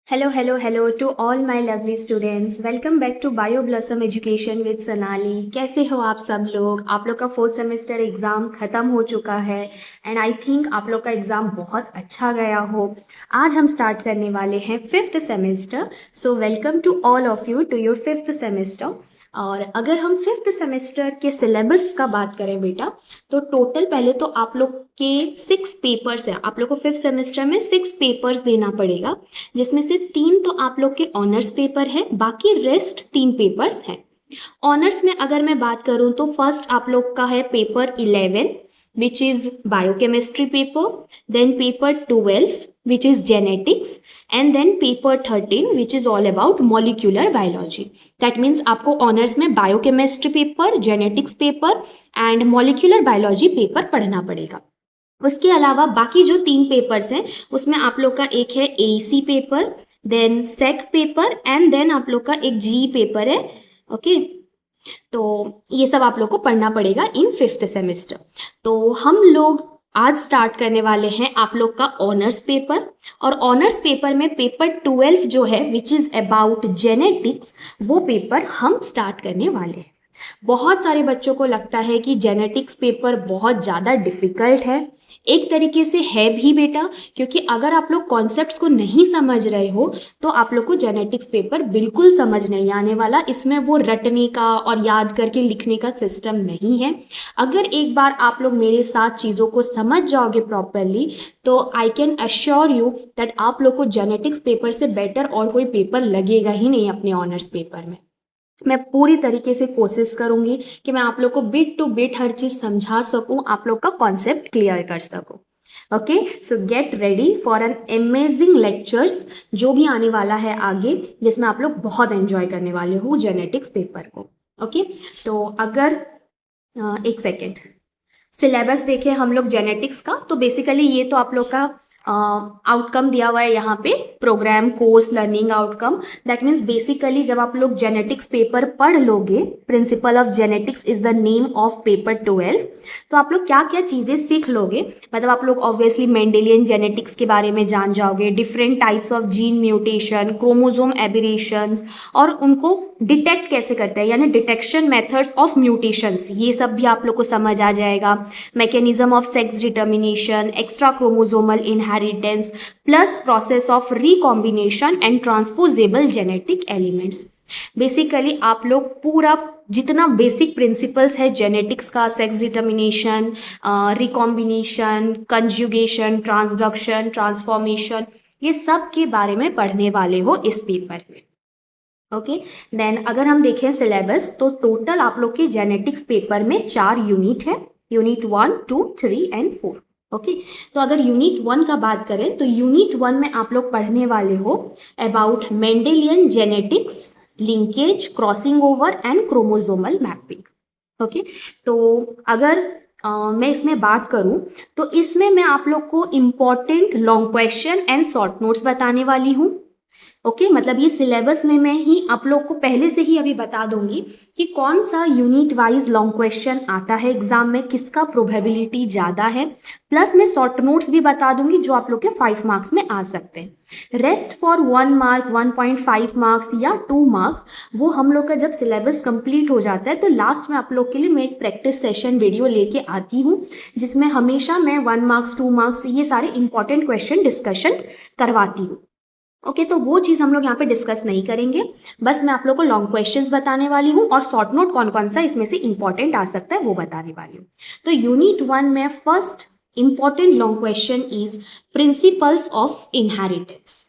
Hello, hello, hello to all my lovely students. Welcome back to Bio Blossom Education with Sonali. कैसे हो आप सब लोग? आप लोग का फोर्थ सेमेस्टर एग्ज़ाम ख़त्म हो चुका है एंड आई थिंक आप लोग का एग्ज़ाम बहुत अच्छा गया हो. आज हम स्टार्ट करने वाले हैं fifth semester. So welcome to all of you to your fifth semester. और अगर हम फिफ्थ सेमेस्टर के सिलेबस का बात करें बेटा, तो टोटल पहले तो आप लोग के 6 पेपर्स हैं. आप लोग को फिफ्थ सेमेस्टर में 6 पेपर्स देना पड़ेगा, जिसमें से 3 तो आप लोग के ऑनर्स पेपर है, बाकी रेस्ट 3 पेपर्स हैं. ऑनर्स में अगर मैं बात करूं तो फर्स्ट आप लोग का है paper 11 which is biochemistry paper, then paper 12 which is genetics, and then paper 13 which is all about molecular biology. That means आपको ऑनर्स में biochemistry paper, genetics paper and molecular biology paper पढ़ना पड़ेगा. उसके अलावा बाकी जो 3 पेपर्स हैं उसमें आप लोग का एक है AEC paper, then SEC paper and then आप लोग का एक जी पेपर है. ओके, तो ये सब आप लोग को पढ़ना पड़ेगा इन फिफ्थ सेमेस्टर. तो हम लोग आज स्टार्ट करने वाले हैं आप लोग का ऑनर्स पेपर, और ऑनर्स पेपर में पेपर 12 जो है विच इज़ अबाउट जेनेटिक्स, वो पेपर हम स्टार्ट करने वाले हैं. बहुत सारे बच्चों को लगता है कि जेनेटिक्स पेपर बहुत ज़्यादा डिफ़िकल्ट है. एक तरीके से है भी बेटा, क्योंकि अगर आप लोग कॉन्सेप्ट्स को नहीं समझ रहे हो तो आप लोग को जेनेटिक्स पेपर बिल्कुल समझ नहीं आने वाला. इसमें वो रटने का और याद करके लिखने का सिस्टम नहीं है. अगर एक बार आप लोग मेरे साथ चीज़ों को समझ जाओगे प्रॉपरली तो I can assure you that आप लोग को जेनेटिक्स पेपर से बेटर और कोई पेपर लगेगा ही नहीं अपने ऑनर्स पेपर में. मैं पूरी तरीके से कोशिश करूंगी कि मैं आप लोग को बिट टू बिट हर चीज़ समझा सकूं, आप लोग का कॉन्सेप्ट क्लियर कर सकूं. Okay, so get ready for an amazing lectures जो भी आने वाला है आगे, जिसमें आप लोग बहुत एंजॉय करने वाले हो जेनेटिक्स पेपर को. ओके, तो अगर एक सेकेंड सिलेबस देखें हम लोग जेनेटिक्स का, तो बेसिकली ये तो आप लोग का आउटकम दिया हुआ है यहाँ पे, programme course learning outcome. That means basically जब आप लोग जेनेटिक्स पेपर पढ़ लोगे, principle of genetics is the name of paper 12, तो आप लोग क्या क्या चीज़ें सीख लोगे. मतलब आप लोग ऑब्वियसली मेंडेलियन जेनेटिक्स के बारे में जान जाओगे, different types of gene mutation, chromosome aberrations, और उनको डिटेक्ट कैसे करते हैं, यानी डिटेक्शन मेथड्स ऑफ म्यूटेशंस, ये सब भी आप लोग को समझ आ जाएगा. Mechanism of sex determination, extra chromosomal inheritance, plus process of recombination and transposable genetic elements. Basically आप लोग पूरा जितना बेसिक प्रिंसिपल्स है जेनेटिक्स का, sex determination, recombination, conjugation, transduction, transformation, ये सब के बारे में पढ़ने वाले हो इस पेपर में. ओके, देन अगर हम देखें सिलेबस, तो टोटल आप लोग के जेनेटिक्स पेपर में 4 यूनिट है, यूनिट 1, 2, 3 एंड 4. ओके, तो अगर यूनिट 1 का बात करें तो यूनिट 1 में आप लोग पढ़ने वाले हो about Mendelian genetics, linkage, crossing over and chromosomal mapping. Okay, तो अगर मैं इसमें बात करूं तो इसमें मैं आप लोग को important long question and short notes बताने वाली हूं. ओके, मतलब ये सिलेबस में मैं ही आप लोग को पहले से ही अभी बता दूंगी कि कौन सा यूनिट वाइज लॉन्ग क्वेश्चन आता है एग्जाम में, किसका प्रोबेबिलिटी ज़्यादा है. प्लस मैं शॉर्ट नोट्स भी बता दूंगी जो आप लोग के 5 मार्क्स में आ सकते हैं. रेस्ट फॉर 1 मार्क, 1.5 मार्क्स या 2 मार्क्स, वो हम लोग का जब सिलेबस कंप्लीट हो जाता है तो लास्ट में आप लोग के लिए मैं एक प्रैक्टिस सेशन वीडियो लेके आती हूँ, जिसमें हमेशा मैं 1 मार्क्स, 2 मार्क्स, ये सारे इंपॉर्टेंट क्वेश्चन डिस्कशन करवाती हूँ. ओके, तो वो चीज़ हम लोग यहाँ पे डिस्कस नहीं करेंगे. बस मैं आप लोग को लॉन्ग क्वेश्चंस बताने वाली हूँ और शॉर्ट नोट कौन कौन सा इसमें से इंपॉर्टेंट आ सकता है वो बताने वाली हूँ. तो यूनिट 1 में first important long question is principles of inheritance,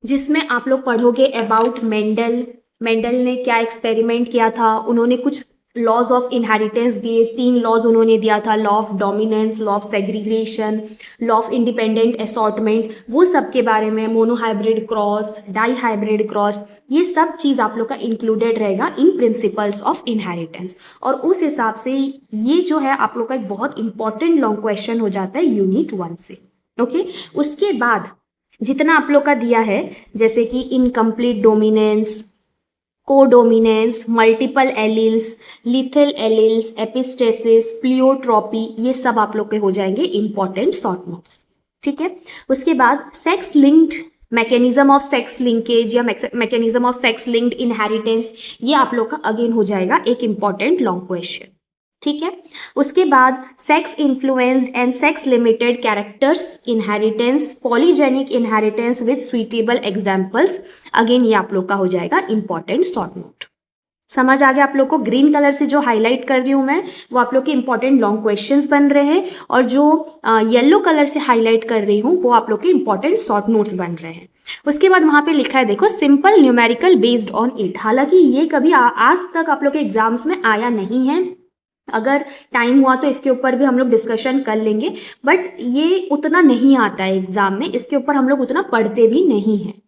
जिसमें आप लोग पढ़ोगे अबाउट मेंडल ने क्या एक्सपेरिमेंट किया था. उन्होंने कुछ लॉज ऑफ इनहेरिटेंस दिए, 3 लॉज उन्होंने दिया था, law of dominance, law of segregation, law of independent assortment, वो सब के बारे में, monohybrid cross, dihybrid cross, ये सब चीज़ आप लोग का इंक्लूडेड रहेगा इन प्रिंसिपल्स ऑफ इनहेरिटेंस. और उस हिसाब से ये जो है आप लोग का एक बहुत इंपॉर्टेंट लॉन्ग क्वेश्चन हो जाता है यूनिट 1 से. ओके, उसके बाद जितना आप लोग का दिया है, जैसे कि incomplete dominance, codominance, multiple alleles, lethal alleles, epistasis, pleiotropy, ये सब आप लोग के हो जाएंगे इंपॉर्टेंट शॉर्ट नोट्स. ठीक है, उसके बाद sex linked mechanism of sex linkage या mechanism of sex linked inheritance, ये आप लोग का अगेन हो जाएगा एक इंपॉर्टेंट लॉन्ग क्वेश्चन। ठीक है, उसके बाद sex influenced and sex limited characters inheritance, polygenic inheritance with suitable examples, again ये आप लोग का हो जाएगा इंपॉर्टेंट शॉर्ट नोट। समझ आ गया आप लोग को? ग्रीन कलर से जो हाईलाइट कर रही हूँ मैं वो आप लोग के इंपॉर्टेंट लॉन्ग क्वेश्चंस बन रहे हैं, और जो येलो कलर से हाईलाइट कर रही हूँ वो आप लोग के इंपॉर्टेंट शॉर्ट नोट्स बन रहे हैं। उसके बाद वहाँ पे लिखा है देखो simple numerical based on it. हालांकि ये कभी आज तक आप लोग के एग्जाम्स में आया नहीं है, अगर टाइम हुआ तो इसके ऊपर भी हम लोग डिस्कशन कर लेंगे, बट ये उतना नहीं आता है एग्जाम में, इसके ऊपर हम लोग उतना पढ़ते भी नहीं हैं।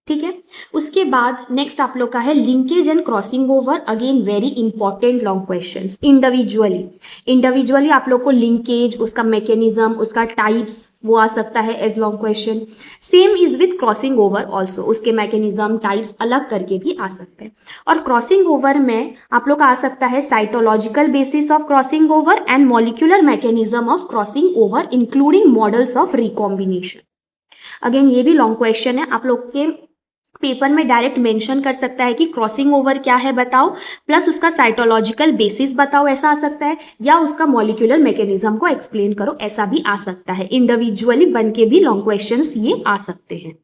ठीक है, उसके बाद नेक्स्ट आप लोग का है linkage and crossing over, again very important long questions. Individually आप लोग को लिंकेज, उसका मैकेनिज्म, उसका टाइप्स वो आ सकता है as long question. Same is with crossing over also, उसके मैकेनिज्म टाइप्स अलग करके भी आ सकते हैं। और क्रॉसिंग ओवर में आप लोग का आ सकता है cytological basis of crossing over and molecular mechanism of crossing over including models of recombination. Again ये भी लॉन्ग क्वेश्चन है, आप लोग के पेपर में डायरेक्ट मेंशन कर सकता है कि क्रॉसिंग ओवर क्या है बताओ, प्लस उसका साइटोलॉजिकल बेसिस बताओ, ऐसा आ सकता है, या उसका मॉलिक्यूलर मैकेनिज्म को एक्सप्लेन करो, ऐसा भी आ सकता है। इंडिविजुअली बन के भी लॉन्ग क्वेश्चंस ये आ सकते हैं।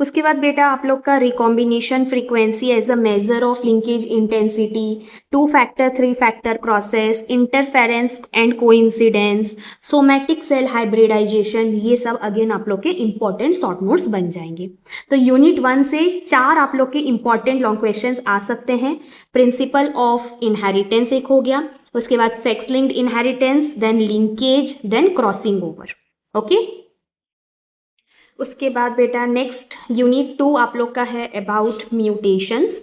उसके बाद बेटा आप लोग का recombination frequency as a measure of linkage intensity, 2 factor 3 factor crosses, interference and coincidence, somatic cell hybridization, ये सब अगेन आप लोग के इंपॉर्टेंट शॉर्ट नोट्स बन जाएंगे। तो यूनिट 1 से 4 आप लोग के इंपॉर्टेंट लॉन्ग क्वेश्चंस आ सकते हैं। प्रिंसिपल ऑफ इनहेरिटेंस एक हो गया, उसके बाद sex linked inheritance, then linkage, then crossing over. Okay, उसके बाद बेटा नेक्स्ट यूनिट 2 आप लोग का है अबाउट म्यूटेशंस।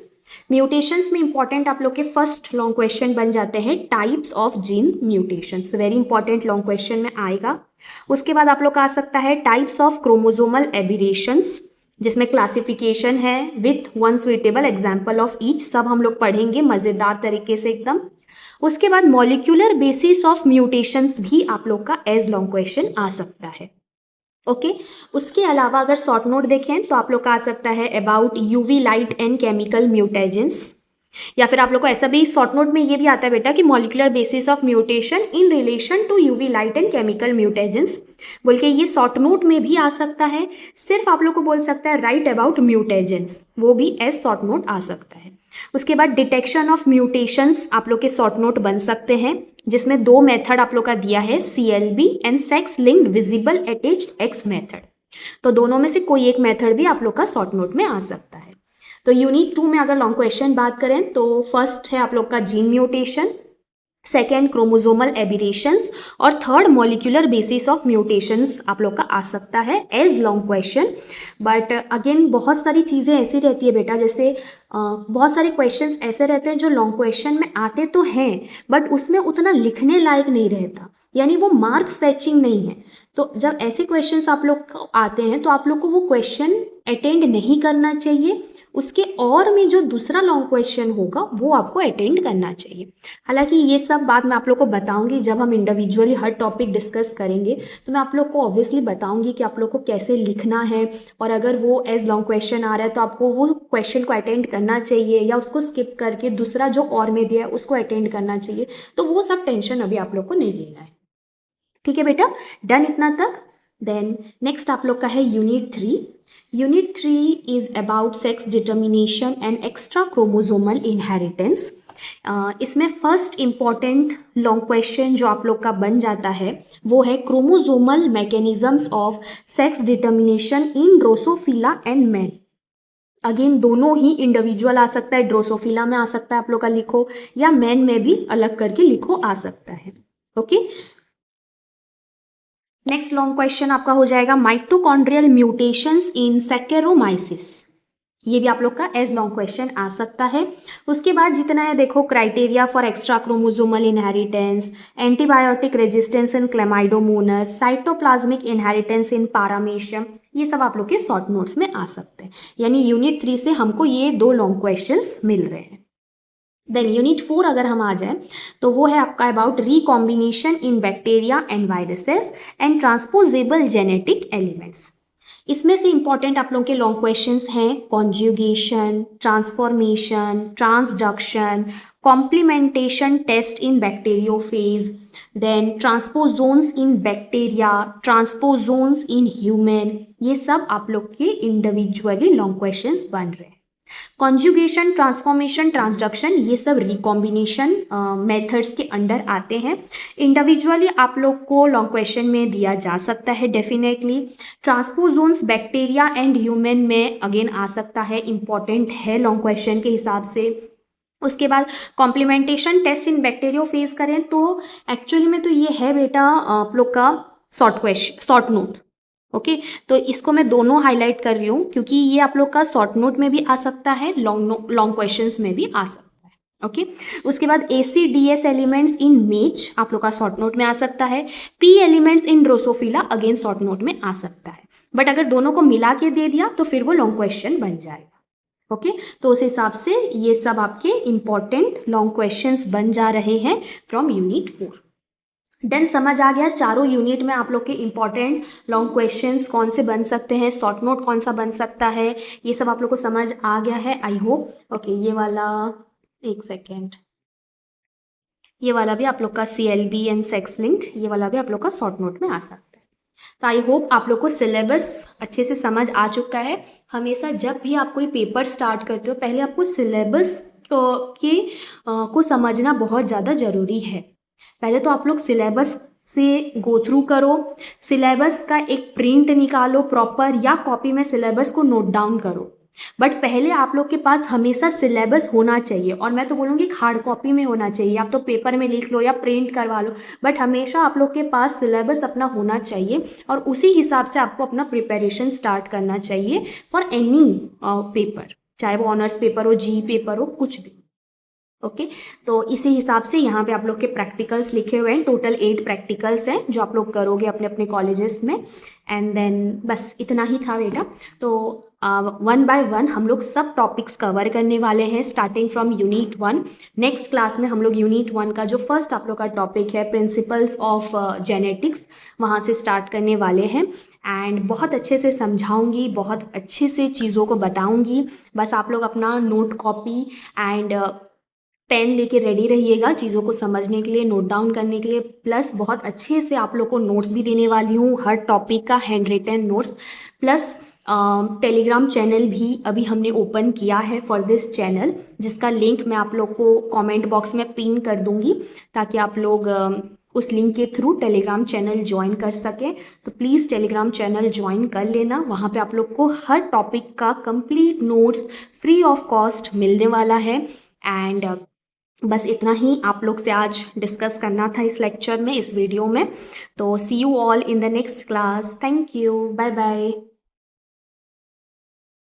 म्यूटेशंस में इंपॉर्टेंट आप लोग के फर्स्ट लॉन्ग क्वेश्चन बन जाते हैं types of gene mutations, very important long question में आएगा। उसके बाद आप लोग का आ सकता है टाइप्स ऑफ क्रोमोसोमल एबिरेशंस, जिसमें क्लासिफिकेशन है with one suitable example of each, सब हम लोग पढ़ेंगे मज़ेदार तरीके से एकदम। उसके बाद मॉलिक्यूलर बेसिस ऑफ म्यूटेशंस भी आप लोग का एज लॉन्ग क्वेश्चन आ सकता है। ओके, उसके अलावा अगर शॉर्ट नोट देखें तो आप लोग का आ सकता है about UV light and chemical mutagens, या फिर आप लोग को ऐसा भी शॉर्ट नोट में ये भी आता है बेटा कि molecular basis of mutation in relation to UV light and chemical mutagens बोल के, ये शॉर्ट नोट में भी आ सकता है। सिर्फ आप लोग को बोल सकता है राइट अबाउट म्यूटेजेंस, वो भी एज शॉर्ट नोट आ सकता है। उसके बाद डिटेक्शन ऑफ म्यूटेशंस आप लोग के शॉर्ट नोट बन सकते हैं, जिसमें 2 मेथड आप लोग का दिया है, CLB and sex linked visible attached x method. तो दोनों में से कोई एक मेथड भी आप लोग का शॉर्ट नोट में आ सकता है। तो यूनिट 2 में अगर लॉन्ग क्वेश्चन बात करें तो फर्स्ट है आप लोग का gene mutation, second chromosomal aberrations, और third molecular basis of mutations आप लोग का आ सकता है as long question. But again बहुत सारी चीज़ें ऐसी रहती है बेटा, जैसे बहुत सारे क्वेश्चंस ऐसे रहते हैं जो लॉन्ग क्वेश्चन में आते तो हैं बट उसमें उतना लिखने लायक नहीं रहता, यानी वो मार्क फैचिंग नहीं है। तो जब ऐसे क्वेश्चंस आप लोग को आते हैं तो आप लोग को वो क्वेश्चन अटेंड नहीं करना चाहिए, उसके और में जो दूसरा लॉन्ग क्वेश्चन होगा वो आपको अटेंड करना चाहिए। हालांकि ये सब बात मैं आप लोग को बताऊंगी जब हम इंडिविजुअली हर टॉपिक डिस्कस करेंगे, तो मैं आप लोग को ऑब्वियसली बताऊंगी कि आप लोग को कैसे लिखना है, और अगर वो एज लॉन्ग क्वेश्चन आ रहा है तो आपको वो क्वेश्चन को अटेंड करना चाहिए या उसको स्किप करके दूसरा जो और में दिया है उसको अटेंड करना चाहिए। तो वो सब टेंशन अभी आप लोग को नहीं लेना है। ठीक है बेटा, डन इतना तक। देन नेक्स्ट आप लोग का है unit 3। Unit 3 is about sex determination and extra chromosomal inheritance. इसमें फर्स्ट इम्पॉर्टेंट लॉन्ग क्वेश्चन जो आप लोग का बन जाता है वो है chromosomal mechanisms of sex determination in Drosophila and man. Again दोनों ही इंडिविजुअल आ सकता है, ड्रोसोफिला में आ सकता है आप लोग का लिखो, या मैन में भी अलग करके लिखो आ सकता है। ओके, नेक्स्ट लॉन्ग क्वेश्चन आपका हो जाएगा माइटोकॉन्ड्रियल म्यूटेशंस इन सैकेरोमाइसिस। ये भी आप लोग का एज लॉन्ग क्वेश्चन आ सकता है। उसके बाद जितना है देखो criteria for extra chromosomal inheritance, antibiotic resistance in chlamydomonas, cytoplasmic inheritance in paramecium, ये सब आप लोग के शॉर्ट नोट्स में आ सकते हैं। यानी यूनिट 3 से हमको ये 2 लॉन्ग क्वेश्चंस मिल रहे हैं। देन यूनिट 4 अगर हम आ जाए तो वो है आपका about recombination in bacteria and viruses and transposable genetic elements. इसमें से इंपॉर्टेंट आप लोगों के लॉन्ग क्वेश्चंस हैं conjugation, transformation, transduction, complementation test in bacteriophage, then transposons in bacteria, transposons in human, ये सब आप लोग के इंडिविजुअली लॉन्ग क्वेश्चंस बन रहे हैं। कॉन्जुगेशन, ट्रांसफॉर्मेशन, ट्रांसडक्शन, ये सब रिकॉम्बिनेशन मेथड्स के अंडर आते हैं। इंडिविजुअली आप लोग को लॉन्ग क्वेश्चन में दिया जा सकता है definitely. Transposons bacteria and human में अगेन आ सकता है, इंपॉर्टेंट है लॉन्ग क्वेश्चन के हिसाब से। उसके बाद कॉम्प्लीमेंटेशन टेस्ट इन बैक्टीरियोफेज करें तो एक्चुअली में तो ये है बेटा आप लोग का शॉर्ट नोट। ओके तो इसको मैं दोनों हाईलाइट कर रही हूँ क्योंकि ये आप लोग का शॉर्ट नोट में भी आ सकता है, लॉन्ग क्वेश्चंस में भी आ सकता है। ओके उसके बाद ACDS एलिमेंट्स इन मेच आप लोग का शॉर्ट नोट में आ सकता है। P elements in Drosophila again short note में आ सकता है, बट अगर दोनों को मिला के दे दिया तो फिर वो लॉन्ग क्वेश्चन बन जाएगा। ओके तो उस हिसाब से ये सब आपके इंपॉर्टेंट लॉन्ग क्वेश्चंस बन जा रहे हैं फ्रॉम यूनिट 4। देन समझ आ गया चारों यूनिट में आप लोग के इंपॉर्टेंट लॉन्ग क्वेश्चंस कौन से बन सकते हैं, शॉर्ट नोट कौन सा बन सकता है, ये सब आप लोग को समझ आ गया है आई होप। ओके ये वाला एक सेकेंड, ये वाला भी आप लोग का CLB एंड सेक्स लिंक्ड, ये वाला भी आप लोग का शॉर्ट नोट में आ सकता है। तो आई होप आप लोग को सिलेबस अच्छे से समझ आ चुका है। हमेशा जब भी आप कोई पेपर स्टार्ट करते हो पहले आपको सिलेबस को समझना बहुत ज़्यादा ज़रूरी है। पहले तो आप लोग सिलेबस से गो थ्रू करो, सिलेबस का एक प्रिंट निकालो प्रॉपर या कॉपी में सिलेबस को नोट डाउन करो, बट पहले आप लोग के पास हमेशा सिलेबस होना चाहिए। और मैं तो बोलूँगी हार्ड कॉपी में होना चाहिए, आप तो पेपर में लिख लो या प्रिंट करवा लो, बट हमेशा आप लोग के पास सिलेबस अपना होना चाहिए और उसी हिसाब से आपको अपना प्रिपरेशन स्टार्ट करना चाहिए फॉर एनी पेपर, चाहे वो ऑनर्स पेपर हो, जी पेपर हो, कुछ भी। ओके तो इसी हिसाब से यहाँ पे आप लोग के प्रैक्टिकल्स लिखे हुए हैं, टोटल 8 प्रैक्टिकल्स हैं जो आप लोग करोगे अपने अपने कॉलेजेस में। एंड देन बस इतना ही था बेटा। तो 1 बाय 1 हम लोग सब टॉपिक्स कवर करने वाले हैं starting from unit 1। Next class में हम लोग यूनिट 1 का जो फर्स्ट आप लोग का टॉपिक है प्रिंसिपल्स ऑफ जेनेटिक्स, वहाँ से स्टार्ट करने वाले हैं। एंड बहुत अच्छे से समझाऊंगी, बहुत अच्छे से चीज़ों को बताऊंगी। बस आप लोग अपना नोट कॉपी एंड पेन लेके रेडी रहिएगा चीज़ों को समझने के लिए, नोट डाउन करने के लिए। प्लस बहुत अच्छे से आप लोग को नोट्स भी देने वाली हूँ हर टॉपिक का, hand written notes. Plus telegram channel भी अभी हमने ओपन किया है फॉर दिस चैनल, जिसका लिंक मैं आप लोग को कमेंट बॉक्स में पिन कर दूंगी ताकि आप लोग उस लिंक के थ्रू टेलीग्राम चैनल ज्वाइन कर सकें। तो प्लीज़ टेलीग्राम चैनल ज्वाइन कर लेना, वहाँ पे आप लोग को हर टॉपिक का complete notes free of cost मिलने वाला है। एंड बस इतना ही आप लोग से आज डिस्कस करना था इस लेक्चर में, इस वीडियो में। तो see you all in the next class. Thank you, bye bye.